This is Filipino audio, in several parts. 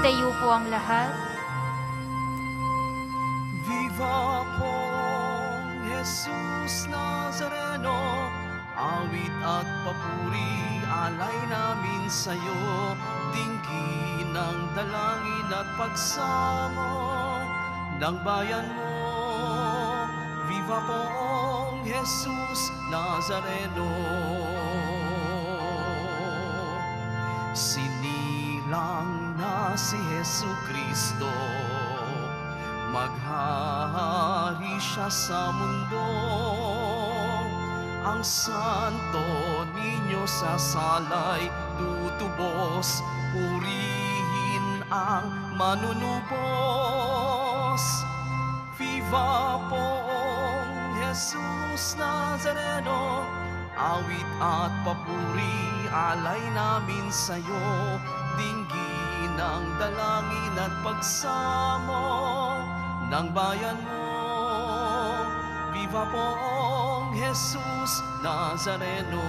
Itayo po ang lahat. Viva pong Jesus Nazareno, awit at papuri, alay namin sa'yo, dinggin ng dalangin at pagsamo ng bayan mo. Viva pong Jesus Nazareno. Sinilang na si Jesucristo, maghahari siya sa mundo. Ang Santo Niño sa salay tutubos, purihin ang manunubos. Viva pong Jesus Nazareno, awit at papuri, alay namin sa'yo, dinggin ng dalangin at pagsamo ng bayan mo. Viva pong Jesus Nazareno.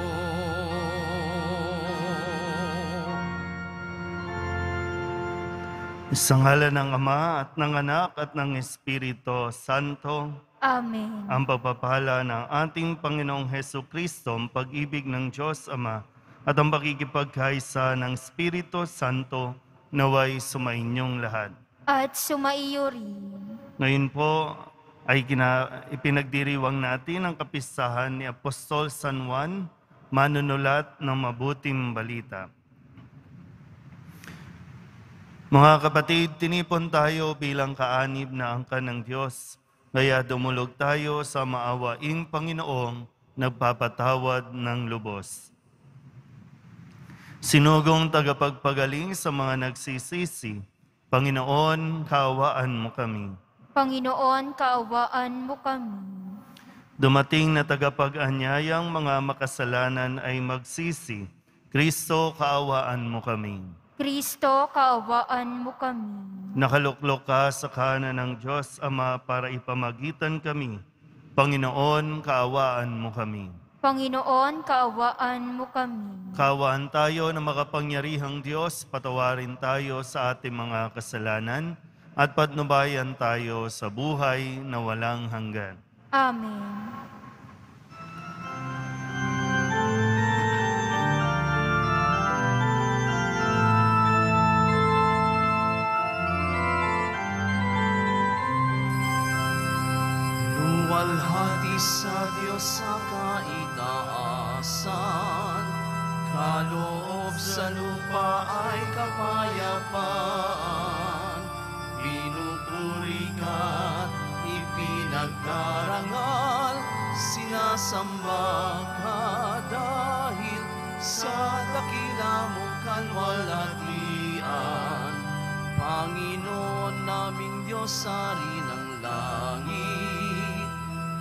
Sa ngalan ng Ama at ng Anak at ng Espiritu Santo. Amen. Ang pagpapala ng ating Panginoong Hesukristo, ang pag-ibig ng Diyos Ama, at ang pakikipagkaisa ng Espiritu Santo, naway sumainyong lahat. At sumaiyo rin. Ngayon po ay ipinagdiriwang natin ang kapistahan ni Apostol San Juan, manunulat ng mabuting balita. Mga kapatid, tinipon tayo bilang kaanib na angkan ng Diyos. Kaya dumulog tayo sa maawaing Panginoong nagpapatawad ng lubos. Sinugong tagapagpagaling sa mga nagsisisi, Panginoon, kaawaan mo kami. Panginoon, kaawaan mo kami. Dumating na tagapag-anyayang mga makasalanan ay magsisi, Kristo, kaawaan mo kami. Kristo, kaawaan mo kami. Nakaluklok ka sa kanan ng Diyos Ama para ipamagitan kami. Panginoon, kaawaan mo kami. Panginoon, kaawaan mo kami. Kaawaan tayo na makapangyarihang Diyos, patawarin tayo sa ating mga kasalanan at patnubayan tayo sa buhay na walang hanggan. Amen. Luwalhati sa Diyos sa kaitaasan, kaloob sa lupa ay kapayapaan. Pinupuri ka't ipinagdarangal, sinasamba ka dahil sa dakila mong kalwalhatian. Panginoon naming Diyos, Hari ng langit,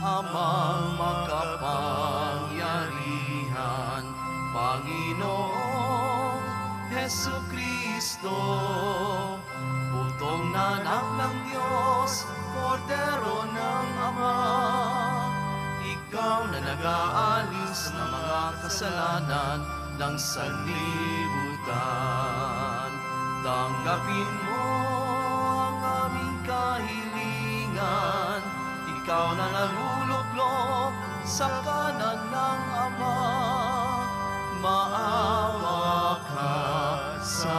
Amang makapangyarihan, Panginoong Hesukristo, putong na anak ng Diyos, Kordero ng Ama, ikaw na nag-aalis ng mga kasalanan ng sanlibutan. Tanggapin mo ang aming kahilingan, ikaw na naluluklok sa kanan ng Ama, maawa ka sa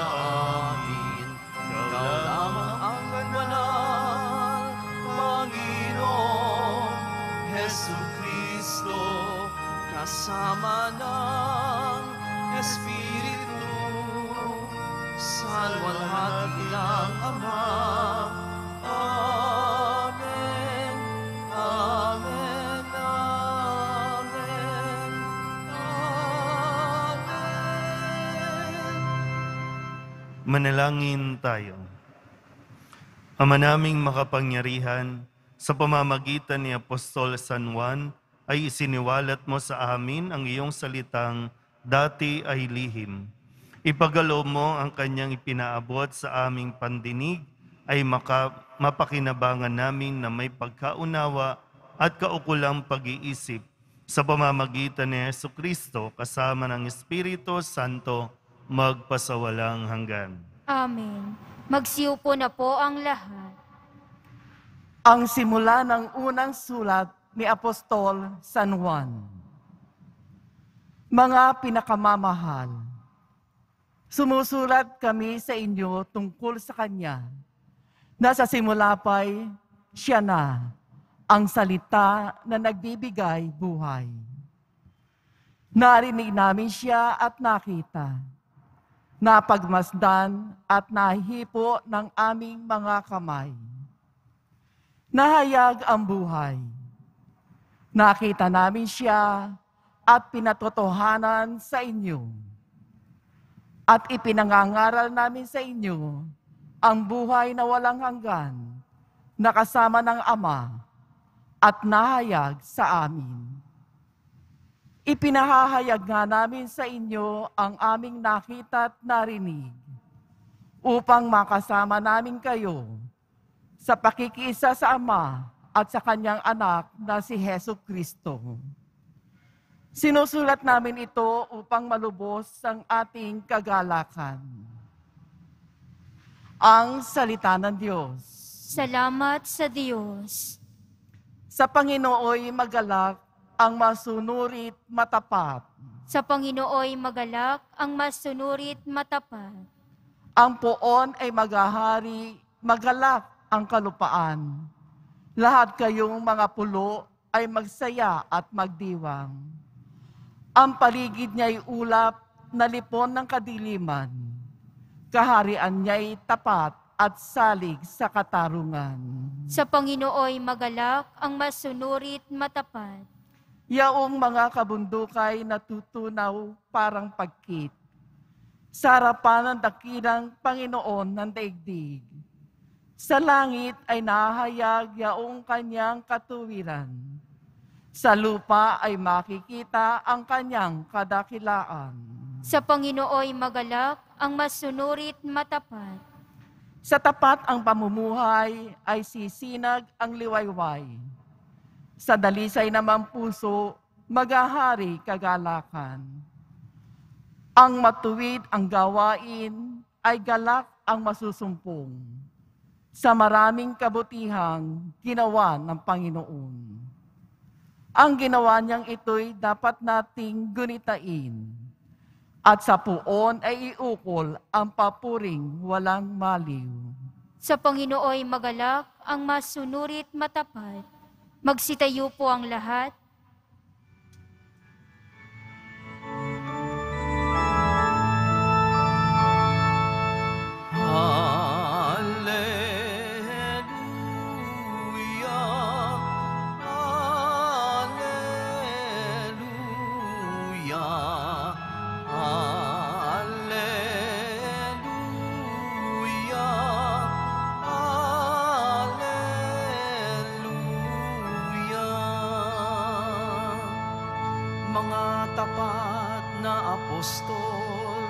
amin. Ikaw lamang ang banal, Panginoong Hesukristo, kasama ng Espiritu, sa luwalhati ng Ama. Amen. Amen. Amen. Amen. Manalangin tayo. Ama naming makapangyarihan, sa pamamagitan ni Apostol San Juan, ay isiniwalat mo sa amin ang iyong salitang dati ay lihim. Ipagkaloob mo ang kanyang ipinaabot sa aming pandinig ay mapakinabangan namin na may pagkaunawa at kaukulang pag-iisip sa pamamagitan ni Jesucristo kasama ng Espiritu Santo magpasawalang hanggan. Amen. Magsiupo na po ang lahat. Ang simula ng unang sulat ni Apostol San Juan. Mga pinakamamahal, sumusulat kami sa inyo tungkol sa Kanya, na sa simula pa'y siya na, ang salita na nagbibigay buhay. Narinig namin siya at nakita, napagmasdan at nahihipo ng aming mga kamay. Nahayag ang buhay. Nakita namin siya at pinatotohanan sa inyo. At ipinangangaral namin sa inyo ang buhay na walang hanggan, na kasama ng Ama at nahayag sa amin. Ipinahahayag nga namin sa inyo ang aming nakita at narinig, upang makasama namin kayo sa pakikiisa sa Ama at sa Kanyang anak na si Hesus Kristo. Sinusulat namin ito upang malubos ang ating kagalakan. Ang salita ng Diyos. Salamat sa Diyos. Sa Panginooy magalak ang masunurit matapat. Sa Panginooy magalak ang masunurit matapat. Ang poon ay maghahari, magalak ang kalupaan. Lahat kayong mga pulo ay magsaya at magdiwang. Ang paligid niya'y ulap na lipon ng kadiliman. Kaharian niya'y tapat at salig sa katarungan. Sa Panginooy magalak ang masunurit matapat. Yaong mga kabundukay natutunaw parang pagkit. Sa harapan ng dakilang Panginoon ng daigdig. Sa langit ay nahayag yaong kanyang katuwiran. Sa lupa ay makikita ang kanyang kadakilaan. Sa Panginooy magalak ang masunurit matapat. Sa tapat ang pamumuhay ay sisinag ang liwayway. Sa dalisay naman puso, maghahari kagalakan. Ang matuwid ang gawain ay galak ang masusumpong. Sa maraming kabutihang ginawa ng Panginoon. Ang ginawa niyang ito'y dapat nating gunitain. At sa puon ay iukol ang papuring walang maliw. Sa Panginooy magalak ang masunurit matapat. Magsitayo po ang lahat. Tapat na apostol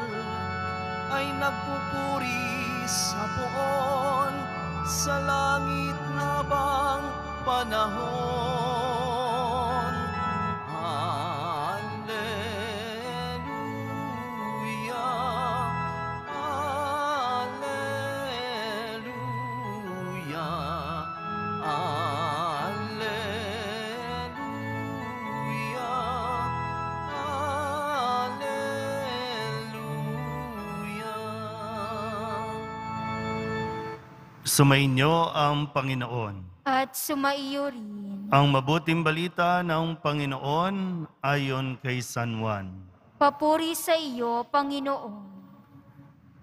ay nagpupuri sa poon sa langit habang panahon. Alleluia, alleluia, Sumainyo ang Panginoon. At sumaiyo rin. Ang mabuting balita ng Panginoon ayon kay San Juan. Papuri sa iyo, Panginoon.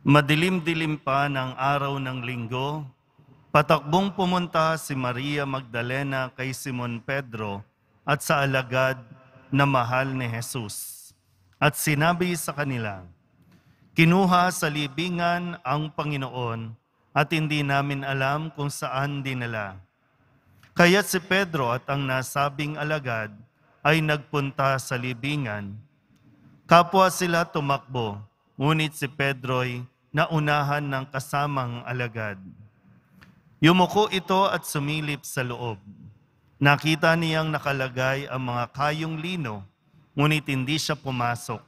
Madilim-dilim pa ng araw ng linggo, patakbong pumunta si Maria Magdalena kay Simon Pedro at sa alagad na mahal ni Jesus. At sinabi sa kanila, "Kinuha sa libingan ang Panginoon at hindi namin alam kung saan dinala." Kaya't si Pedro at ang nasabing alagad ay nagpunta sa libingan. Kapwa sila tumakbo, ngunit si Pedro'y naunahan ng kasamang alagad. Yumuko ito at sumilip sa loob. Nakita niyang nakalagay ang mga kayong lino, ngunit hindi siya pumasok.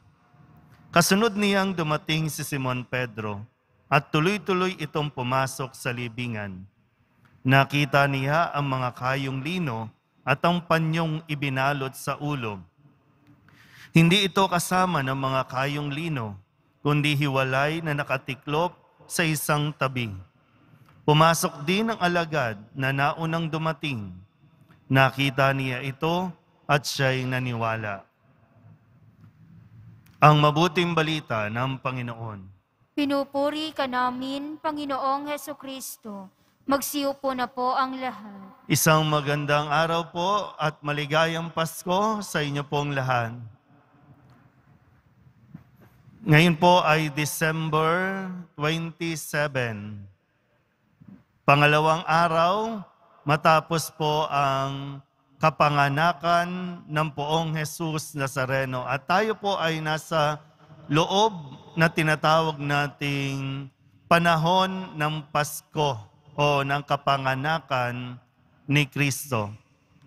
Kasunod niyang dumating si Simon Pedro, at tuloy-tuloy itong pumasok sa libingan. Nakita niya ang mga kayong lino at ang panyong ibinalot sa ulo. Hindi ito kasama ng mga kayong lino, kundi hiwalay na nakatiklop sa isang tabi. Pumasok din ang alagad na naunang dumating. Nakita niya ito at siya'y naniwala. Ang mabuting balita ng Panginoon. Pinupuri ka namin, Panginoong Hesukristo. Magsiupo na po ang lahat. Isang magandang araw po at maligayang Pasko sa inyo pong lahat. Ngayon po ay December 27. Pangalawang araw, matapos po ang kapanganakan ng Poong Jesus Nazareno. At tayo po ay nasa loob na tinatawag nating panahon ng Pasko o ng kapanganakan ni Kristo.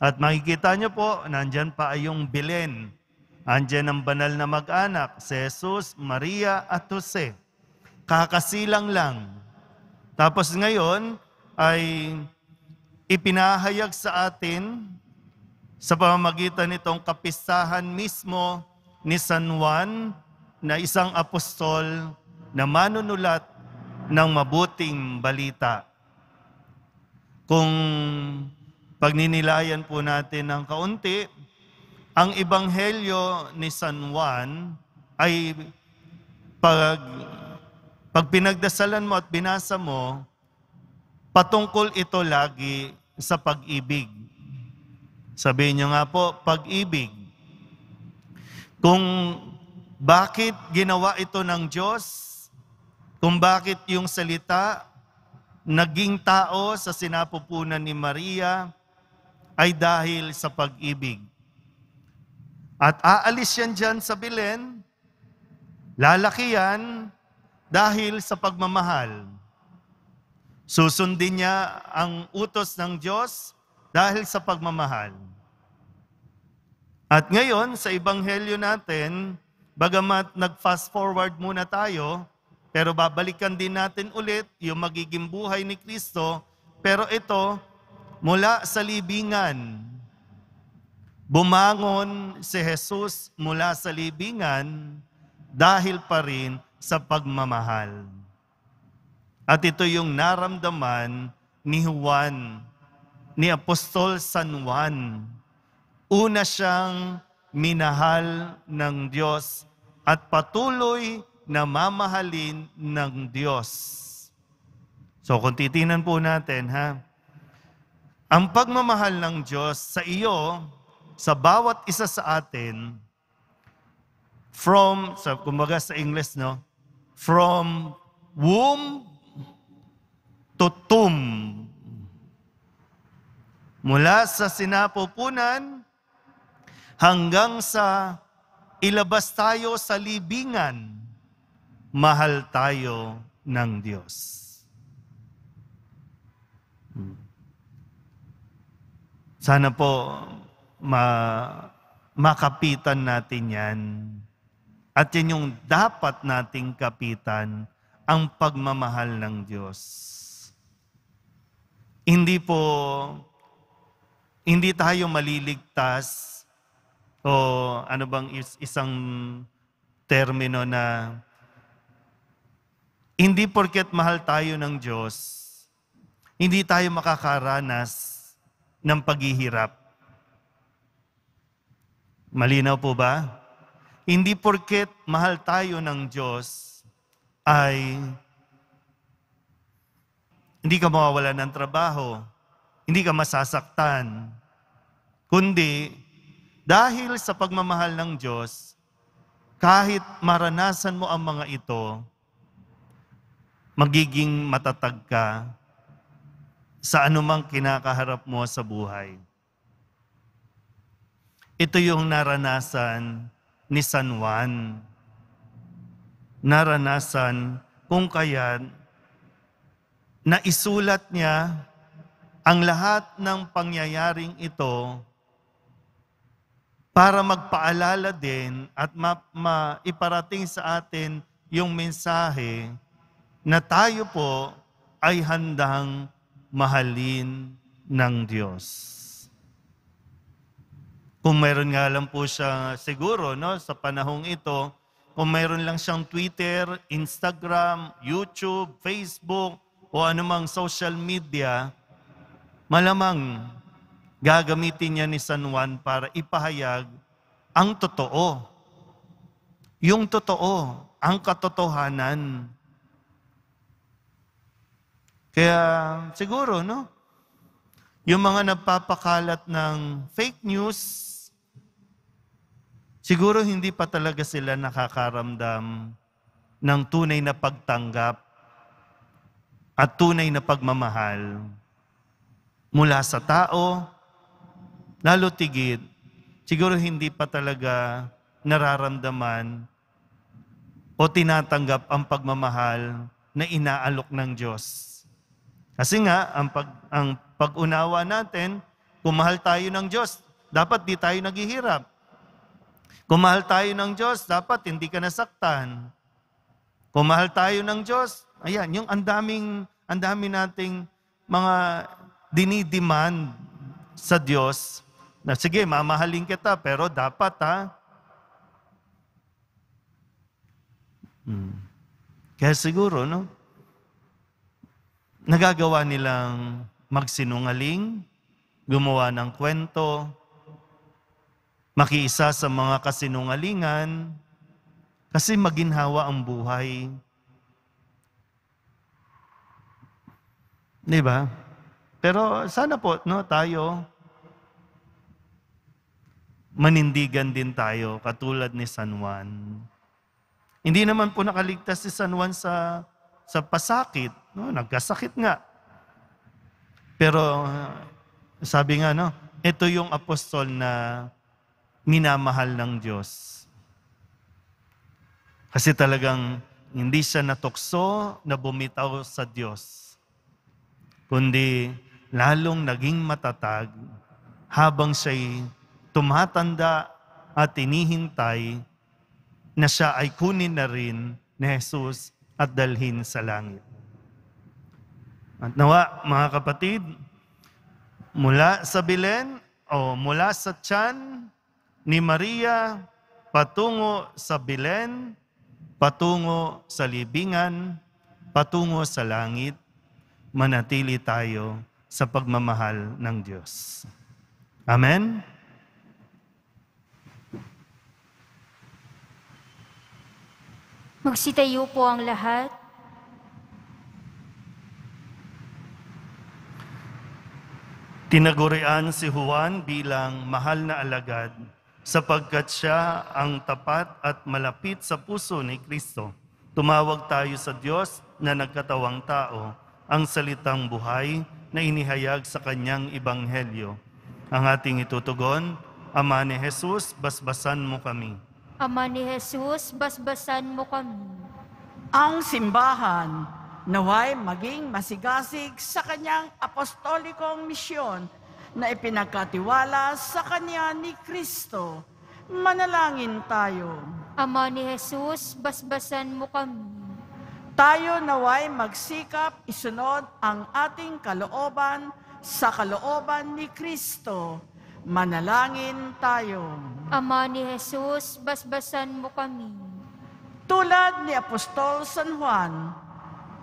At makikita niyo po, nandyan pa ay yung Belen. Andyan ang banal na mag-anak, si Jesus, Maria at Jose. Kakasilang lang. Tapos ngayon ay ipinahayag sa atin sa pamamagitan nitong kapistahan mismo ni San Juan na isang apostol na manunulat ng mabuting balita. Kung pagninilayan po natin ng kaunti, ang ebanghelyo ni San Juan ay pag pinagdasalan mo at binasa mo, patungkol ito lagi sa pag-ibig. Sabihin niyo nga po, pag-ibig. Kung bakit ginawa ito ng Diyos, kung bakit yung salita naging tao sa sinapupunan ni Maria, ay dahil sa pag-ibig. At aalis yan dyan sa Belen, lalaki yan dahil sa pagmamahal. Susundin niya ang utos ng Diyos dahil sa pagmamahal. At ngayon, sa ebanghelyo natin, bagamat nag-fast forward muna tayo, pero babalikan din natin ulit yung magiging buhay ni Kristo, pero ito, mula sa libingan. Bumangon si Jesus mula sa libingan dahil pa rin sa pagmamahal. At ito yung naramdaman ni Juan, ni Apostol San Juan. Una siyang minahal ng Diyos at patuloy na mamahalin ng Diyos. So kung titinan po natin, ang pagmamahal ng Diyos sa iyo, sa bawat isa sa atin, kumbaga sa English, no? From womb to tomb. Mula sa sinapupunan hanggang sa ilabas tayo sa libingan, mahal tayo ng Diyos. Sana po makapitan natin yan. At yan yung dapat nating kapitan, ang pagmamahal ng Diyos. Hindi tayo maliligtas o ano bang isang termino na hindi porket mahal tayo ng Diyos, hindi tayo makakaranas ng paghihirap. Malinaw po ba? Hindi porket mahal tayo ng Diyos ay hindi ka mawawalan ng trabaho, hindi ka masasaktan, kundi dahil sa pagmamahal ng Diyos, kahit maranasan mo ang mga ito, magiging matatag ka sa anumang kinakaharap mo sa buhay. Ito yung naranasan ni San Juan. Naranasan kung kaya't na isulat niya ang lahat ng pangyayaring ito para magpaalala din at maiparating sa atin yung mensahe na tayo po ay handang mahalin ng Diyos. Kung mayroon nga lang po siya siguro, no, sa panahong ito, kung mayroon lang siyang Twitter, Instagram, YouTube, Facebook, o anumang social media, malamang gagamitin niya ni San Juan para ipahayag ang totoo. Yung totoo, ang katotohanan. Kaya siguro, no? Yung mga nagpapakalat ng fake news, siguro hindi pa talaga sila nakakaramdam ng tunay na pagtanggap at tunay na pagmamahal mula sa tao, lalo tigit, siguro hindi pa talaga nararamdaman o tinatanggap ang pagmamahal na inaalok ng Diyos. Kasi nga, ang pag-unawa natin, kung mahal tayo ng Diyos, dapat di tayo naghihirap. Kung mahal tayo ng Diyos, dapat hindi ka nasaktan. Kung mahal tayo ng Diyos, ayan, yung ang dami nating mga dinidemand sa Diyos na sige, mamahalin kita, pero dapat Kaya siguro, no? Nagagawa nilang magsinungaling, gumawa ng kwento, makiisa sa mga kasinungalingan, kasi maginhawa ang buhay. Di ba? Pero sana po, no, tayo, manindigan din tayo, katulad ni San Juan. Hindi naman po nakaligtas si San Juan sa pasakit. No? Nagkasakit nga. Pero sabi nga, no, ito yung apostol na minamahal ng Diyos. Kasi talagang hindi siya natukso na bumitaw sa Diyos, kundi lalong naging matatag habang siya'y tumatanda at tinihintay na siya ay kunin na rin ni Jesus at dalhin sa langit. At nawa, mga kapatid, mula sa Belen o mula sa tiyan ni Maria patungo sa Belen, patungo sa libingan, patungo sa langit, manatili tayo sa pagmamahal ng Diyos. Amen? Magsitayo po ang lahat. Tinagurian si Juan bilang mahal na alagad sapagkat siya ang tapat at malapit sa puso ni Kristo. Tumawag tayo sa Diyos na nagkatawang tao, ang salitang buhay na inihayag sa kanyang ibanghelyo. Ang ating itutugon, Ama ni Jesus, basbasan mo kami. Ama ni Jesus, basbasan mo kami. Ang simbahan naway maging masigasig sa kanyang apostolikong misyon na ipinagkatiwala sa kanya ni Kristo. Manalangin tayo. Ama ni Jesus, basbasan mo kami. Tayo naway magsikap isunod ang ating kalooban sa kalooban ni Kristo. Manalangin tayo. Ama ni Jesus, basbasan mo kami. Tulad ni Apostol San Juan,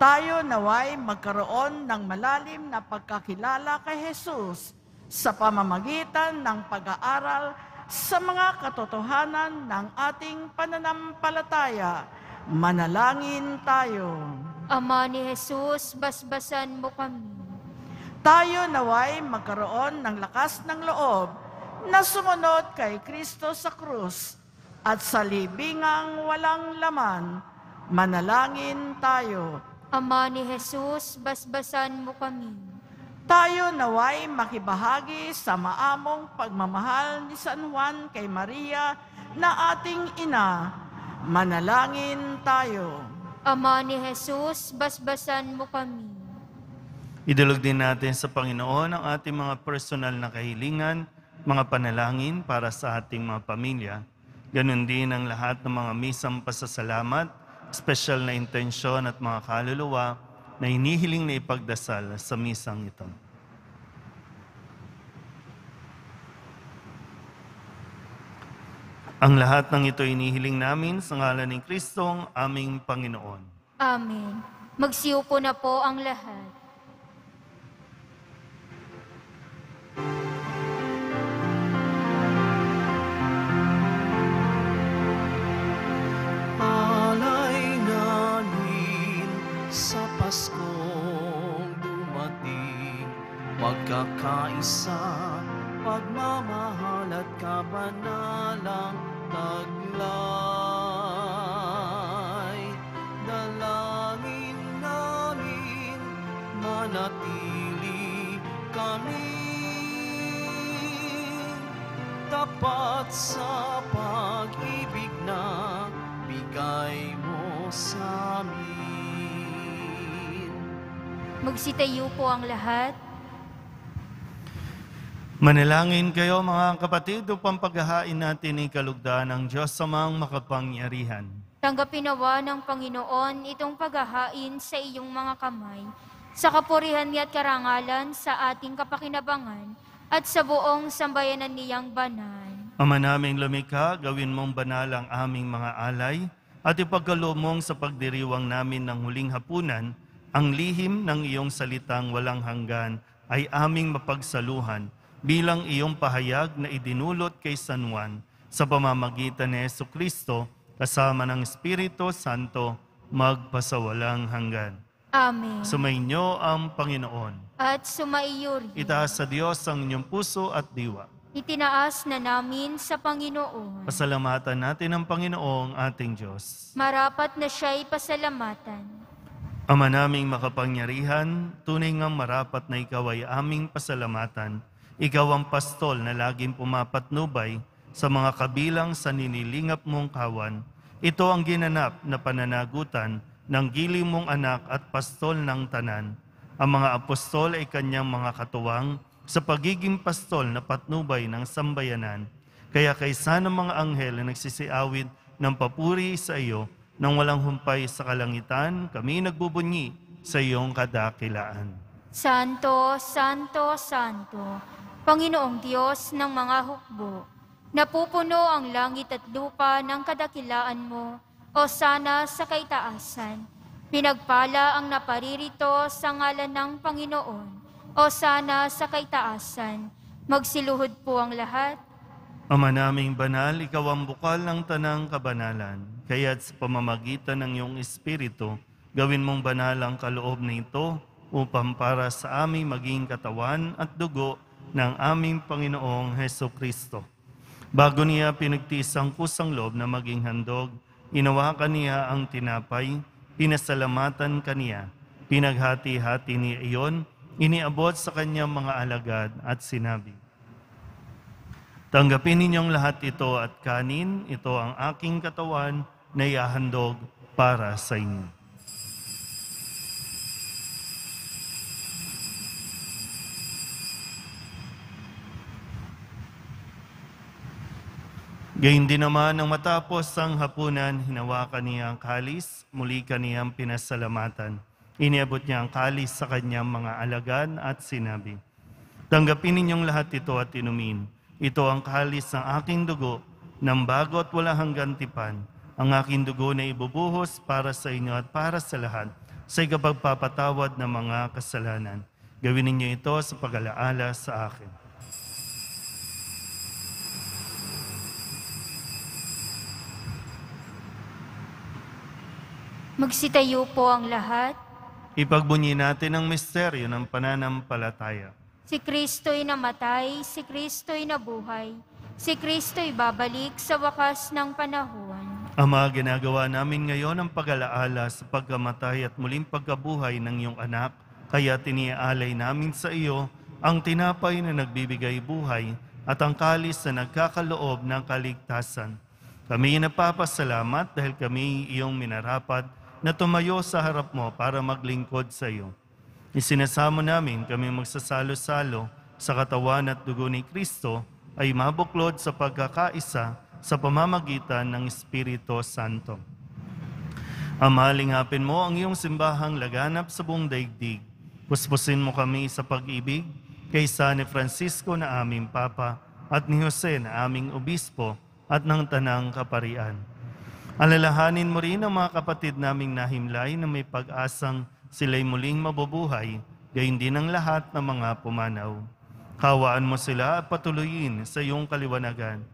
tayo naway magkaroon ng malalim na pagkakilala kay Jesus sa pamamagitan ng pag-aaral sa mga katotohanan ng ating pananampalataya. Manalangin tayo. Ama ni Jesus, basbasan mo kami. Tayo naway magkaroon ng lakas ng loob na sumunod kay Kristo sa krus at sa libingang walang laman. Manalangin tayo. Ama ni Jesus, basbasan mo kami. Tayo naway makibahagi sa maamong pagmamahal ni San Juan kay Maria na ating ina. Manalangin tayo. Ama ni Jesus, basbasan mo kami. Idulog din natin sa Panginoon ang ating mga personal na kahilingan, mga panalangin para sa ating mga pamilya. Ganon din ang lahat ng mga misang pasasalamat espesyal na intensyon at mga kaluluwa na hinihiling na ipagdasal sa misang ito. Ang lahat ng ito inihiling namin sa ngalan ni Kristong aming Panginoon. Amen. Magsiupo na po ang lahat. Alay namin sa Paskong dumating, magkakaisa, pagmamahal at kabanalang taglay. Dalangin namin, manatili kami tapat sa pag-ibig na bigay mo sa amin. Magsitayo po ang lahat. Manalangin kayo mga kapatid upang paghahain natin ay kalugdan ng Diyos Amang makapangyarihan. Tanggapin nawa ng Panginoon itong paghahain sa iyong mga kamay, sa kapurihan niya at karangalan sa ating kapakinabangan at sa buong sambayanan niyang banal. Ama naming lumikha, gawin mong banal ang aming mga alay at ipagkaloob mong sa pagdiriwang namin ng huling hapunan, ang lihim ng iyong salitang walang hanggan ay aming mapagsaluhan bilang iyong pahayag na idinulot kay San Juan sa pamamagitan ni Jesucristo kasama ng Espiritu Santo magpasawalang hanggan. Amen. Sumainyo ang Panginoon. At sumaiyo rin. Itaas sa Diyos ang inyong puso at diwa. Itinaas na namin sa Panginoon. Pasalamatan natin ang Panginoong ating Diyos. Marapat na siya'y pasalamatan. Ama naming makapangyarihan, tunay ngang marapat na ikaw ay aming pasalamatan. Ikaw ang pastol na laging pumapatnubay sa mga kabilang sa ninilingap mong kawan. Ito ang ginanap na pananagutan ng giling mong anak at pastol ng tanan. Ang mga apostol ay kanyang mga katuwang sa pagiging pastol na patnubay ng sambayanan. Kaya kaysa ng mga anghel na nagsisiawit ng papuri sa iyo, nang walang humpay sa kalangitan, kami nagbubunyi sa iyong kadakilaan. Santo, Santo, Santo, Panginoong Diyos ng mga hukbo, napupuno ang langit at lupa ng kadakilaan mo, o sana sa kaitaasan. Pinagpala ang naparirito sa ngalan ng Panginoon, o sana sa kaitaasan. Magsiluhod po ang lahat. Ama naming banal, ikaw ang bukal ng tanang kabanalan. Kaya't sa pamamagitan ng iyong Espiritu, gawin mong banal ang kaloob na ito upang para sa aming maging katawan at dugo ng aming Panginoong Hesukristo. Bago niya pinagtiis ang kusang loob na maging handog, inawakan niya ang tinapay, pinasalamatan kaniya, pinaghati-hati niya iyon, iniabot sa kanyang mga alagad at sinabi, tanggapin ninyong lahat ito at kanin, ito ang aking katawan na iahandog para sa inyo. Gayun din naman nang matapos ang hapunan, hinawakan niya ang kalis, muli kaniyang pinasalamatan. Iniabot niya ang kalis sa kanyang mga alagad at sinabi, tanggapin ninyong lahat ito at inumin. Ito ang kalis ng aking dugo, ng bago at wala hanggang tipan. Ang aking dugo na ibubuhos para sa inyo at para sa lahat, sa ikapagpapatawad ng mga kasalanan. Gawin ninyo ito sa pag-alaala sa akin. Magsitayo po ang lahat. Ipagbunyi natin ang misteryo ng pananampalataya. Si Kristo'y namatay, si Kristo'y nabuhay, si Kristo'y babalik sa wakas ng panahon. Ama, ginagawa namin ngayon ang pag-alaala sa pagkamatay at muling pagkabuhay ng iyong anak, kaya tiniaalay namin sa iyo ang tinapay na nagbibigay buhay at ang kalis na nagkakaloob ng kaligtasan. Kami napapasalamat dahil kami iyong minarapat na tumayo sa harap mo para maglingkod sa iyo. Isinasamo namin kami magsasalo-salo sa katawan at dugo ni Kristo ay mabuklod sa pagkakaisa sa pamamagitan ng Espiritu Santo. Ama, lingapin mo ang iyong simbahang laganap sa buong daigdig. Puspusin mo kami sa pag-ibig kaysa ni Francisco na aming Papa at ni Jose na aming Obispo at ng Tanang Kaparian. Alalahanin mo rin ang mga kapatid naming nahimlay na may pag-asang sila'y muling mabubuhay, gayon din ang lahat ng mga pumanaw. Kawaan mo sila at patuloyin sa iyong kaliwanagan.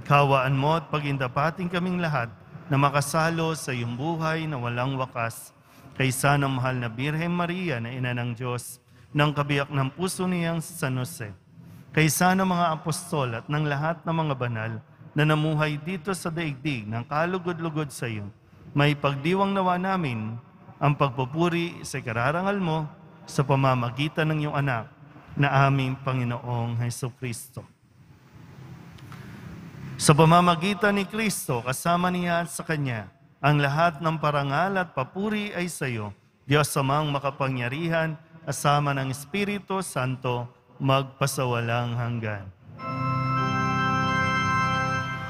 Kawaan mo at pagindapating kaming lahat na makasalo sa iyong buhay na walang wakas, kaysa ng mahal na Birhen Maria na Ina ng Diyos, ng kabiyak ng puso niyang si San Jose, kaysa ng mga apostol at ng lahat ng mga banal na namuhay dito sa daigdig ng kalugod-lugod sa iyo, may pagdiwang nawa namin ang pagpupuri sa kararangal mo sa pamamagitan ng iyong anak na aming Panginoong Hesukristo. Sa pamamagitan ni Kristo, kasama niya at sa Kanya, ang lahat ng parangal at papuri ay sa iyo, Diyos amang makapangyarihan, kasama ng Espiritu Santo, magpasawalang hanggan.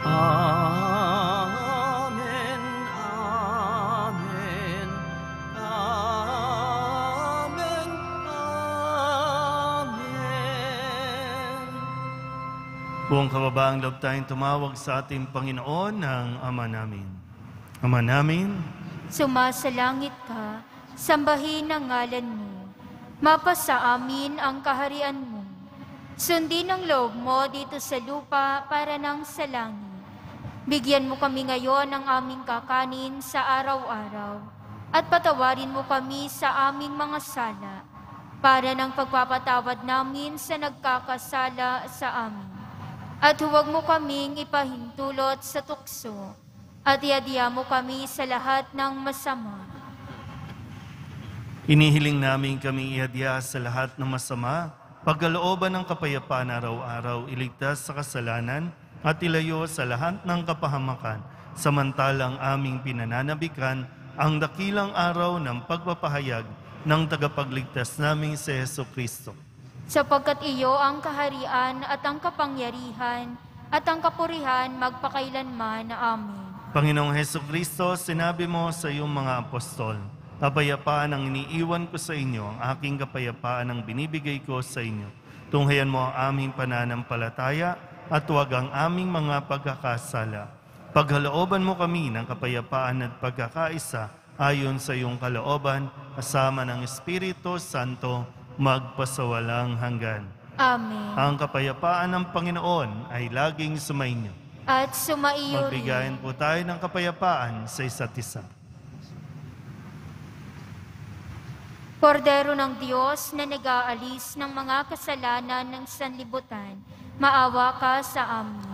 Amen, amen, amen, amen. Buong kababaang loob tayong tumawag sa ating Panginoon ng Ama namin. Ama namin, Sumasalangit ka, sambahin ang ngalan mo. Mapasa amin ang kaharian mo. Sundin ang loob mo dito sa lupa para nang sa langit. Bigyan mo kami ngayon ng aming kakanin sa araw-araw at patawarin mo kami sa aming mga sala para ng pagpapatawad namin sa nagkakasala sa amin. At huwag mo kaming ipahintulot sa tukso at iadya mo kami sa lahat ng masama. inihiling namin kami iadya sa lahat ng masama, pagkalooban ng kapayapaan araw-araw, iligtas sa kasalanan at ilayo sa lahat ng kapahamakan, samantalang aming pinananabikan ang dakilang araw ng pagpapahayag ng tagapagligtas naming si Jesucristo. Sapagkat iyo ang kaharian at ang kapangyarihan at ang kapurihan magpakailanman. Amen. Panginoong Jesucristo, sinabi mo sa iyong mga apostol, kapayapaan ang iniiwan ko sa inyo, ang aking kapayapaan ang binibigay ko sa inyo. Tunghayan mo ang aming pananampalataya at huwag ang aming mga pagkakasala. Paghalooban mo kami ng kapayapaan at pagkakaisa ayon sa iyong kalooban, kasama ng Espiritu Santo, magpasawalang hanggan. Amen. Ang kapayapaan ng Panginoon ay laging sumainyo. At sumaiyo rin. Magbigayan po tayo ng kapayapaan sa isa't isa. Kordero ng Diyos na nag-aalis ng mga kasalanan ng sanlibutan, maawa ka sa amin.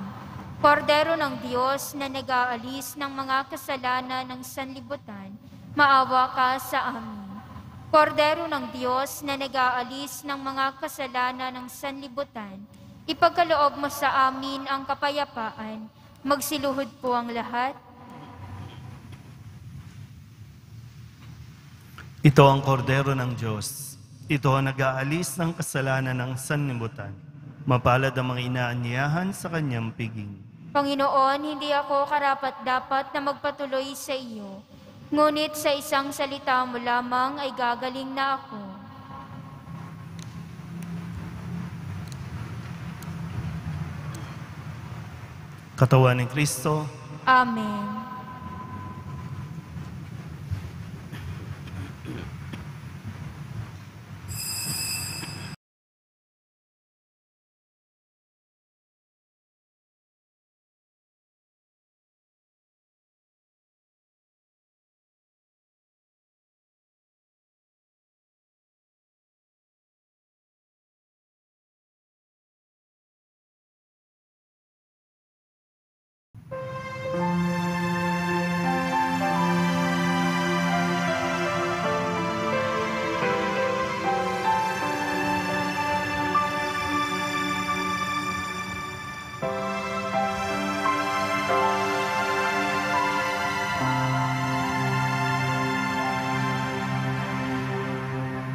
Kordero ng Diyos na nag-aalis ng mga kasalanan ng sanlibutan, maawa ka sa amin. Kordero ng Diyos na nag-aalis ng mga kasalanan ng sanlibutan, ipagkaloob mo sa amin ang kapayapaan. Magsiluhod po ang lahat. Ito ang kordero ng Diyos. Ito ang nag-aalis ng kasalanan ng sanlibutan. Mapalad ang mga inaanyayahan sa kanyang piging. Panginoon, hindi ako karapat-dapat na magpatuloy sa iyo. Ngunit sa isang salita mo lamang ay gagaling na ako. Katawan ni Kristo, Amen.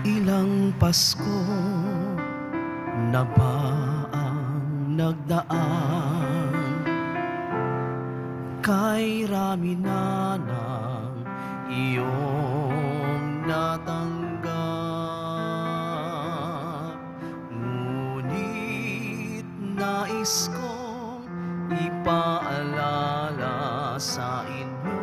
Ilang Pasko na ba ang nagdaan? Kay rami na ng iyong natanggap. Ngunit nais kong ipaalala sa inyo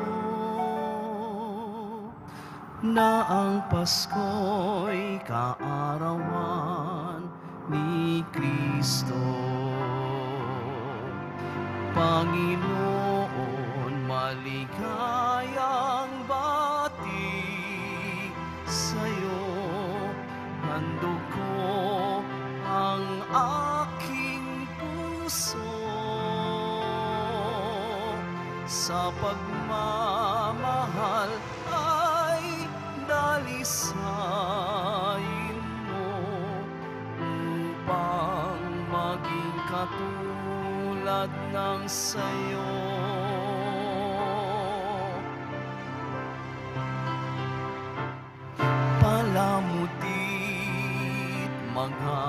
na ang Pasko'y kaarawan ni Kristo. Panginoon, maligayang bati sa'yo. Handog ko ang aking puso sa pagmamahal ay dalisain mo upang maging katulad ng sayo. Palamutit mga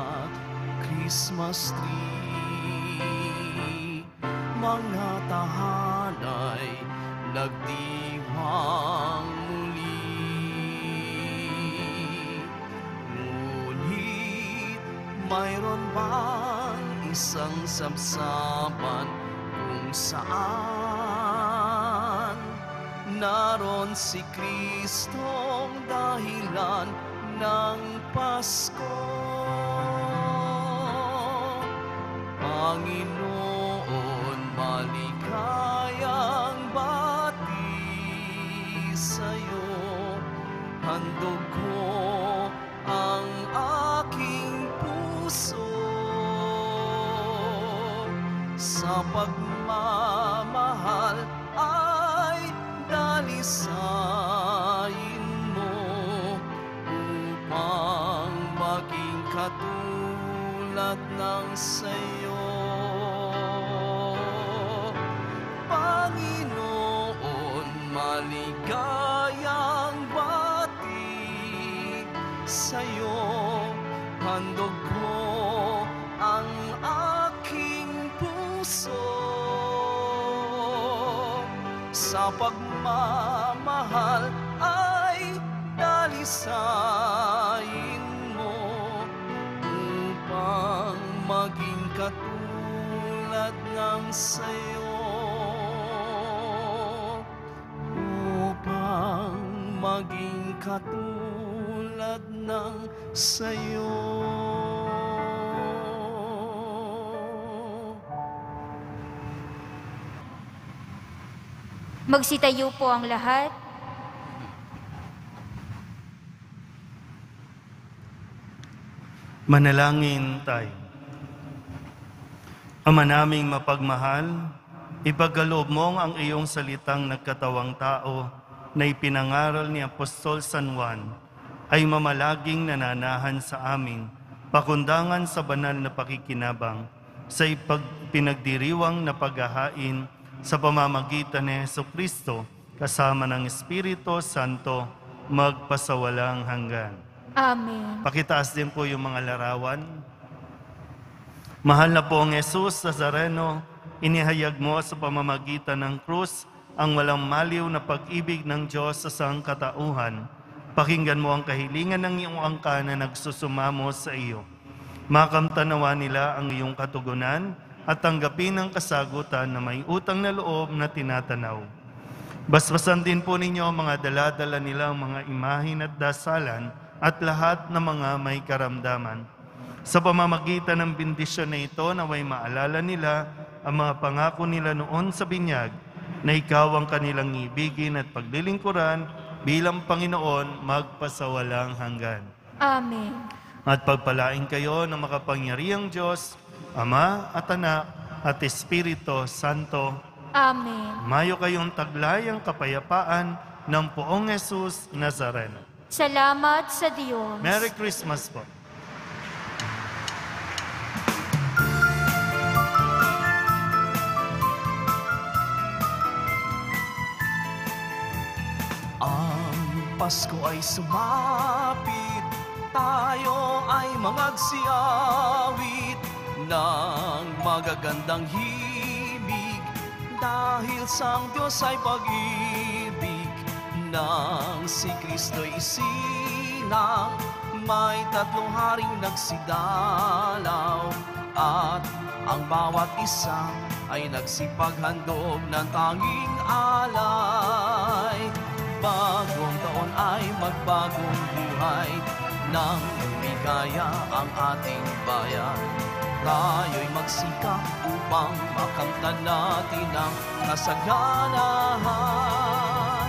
Christmas tree, mga tahanay nagdiwang muli. Ngunit mayroon bang isang sabsaban kung saan naroon si Kristong dahilan ng Pasko? Panginoon, maligayang bati sa'yo. Handog ko ang aking puso sa pagmamahal ay dalisain mo upang maging katulad ng sayo. Panginoon, maligayang bati sa'yo. Handog ko ang aking puso sa pagmamahal ay dalisain mo upang maging katulad ng sayo. Upang maging katulad ng sayo. Magsitayo po ang lahat. Manalangin tayo. Ama naming mapagmahal, ipagkaloob mo ang iyong salitang nagkatawang tao na ipinangaral ni Apostol San Juan ay mamalaging nananahan sa amin, pakundangan sa banal na pakikinabang, sa pinagdiriwang na paghahain sa pamamagitan ni Jesucristo kasama ng Espiritu Santo magpasawalang hanggan. Amen. Pakitaas din po yung mga larawan. Mahal na pong Jesus Nazareno, inihayag mo sa pamamagitan ng krus ang walang maliw na pag-ibig ng Diyos sa sangkatauhan. Pakinggan mo ang kahilingan ng iyong angka na nagsusumamo sa iyo. Makamtanawa nila ang iyong katugunan at tanggapin ang kasagutan na may utang na loob na tinatanaw. Basbasan din po ninyo ang mga dala-dala nilang mga imahin at dasalan at lahat ng mga may karamdaman. Sa pamamagitan ng bendisyon na ito, naway maalala nila ang mga pangako nila noon sa binyag na ikaw ang kanilang ibigin at paglilingkuran bilang Panginoon magpasawalang hanggan. Amen. At pagpalain kayo ng makapangyarihang Diyos, Ama at Anak at Espiritu Santo. Amen. Mayo kayong taglayang kapayapaan ng Poong Jesus Nazareno. Salamat sa Diyos. Merry Christmas po. Ang Pasko ay sumapit, tayo ay magsiawit ng magagandang himig, dahil sa Diyos ay pag-ibig nang si Kristo'y isilang, may 3 haring nagsidalaw, at ang bawat isa ay nagsipaghandog ng tanging alay. Bagong taon ay magbagong buhay, nang lumigaya ang ating bayan. Tayo'y magsikap upang makamtan natin ang kasaganahan.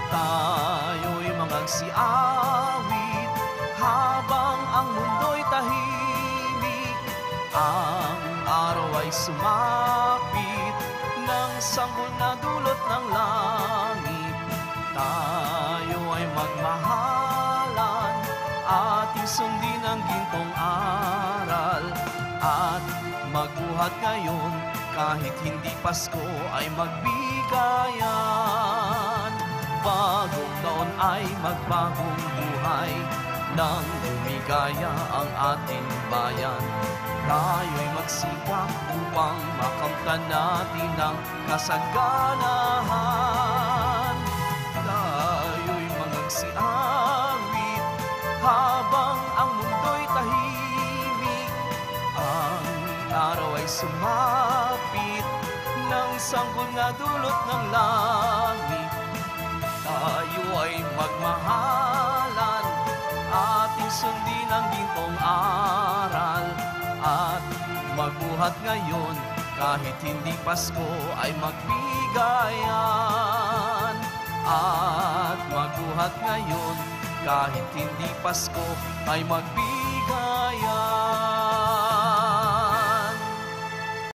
Tayo'y magsiawit habang ang mundo'y tahimik. Ang araw ay sumapit ng sanggol na dulot ng langit. Tayo ay magmahalan, ating sundin ang gintong aral, at magbuhat ngayon kahit hindi Pasko ay magbigayan. Bagong taon ay magbagong buhay, nang lumigaya ang ating bayan. Tayo'y magsikap upang makamtan natin ang kasaganahan. Tayo'y magsiawit habang ang mundo'y tahimik. Ang araw ay sumapit ng sanggol na dulot ng langit. Tayo ay magmahalan, ating sundin ang gintong aral, at magbuhat ngayon kahit hindi Pasko ay magbigayan. At magbuhat ngayon kahit hindi Pasko ay magbigayan.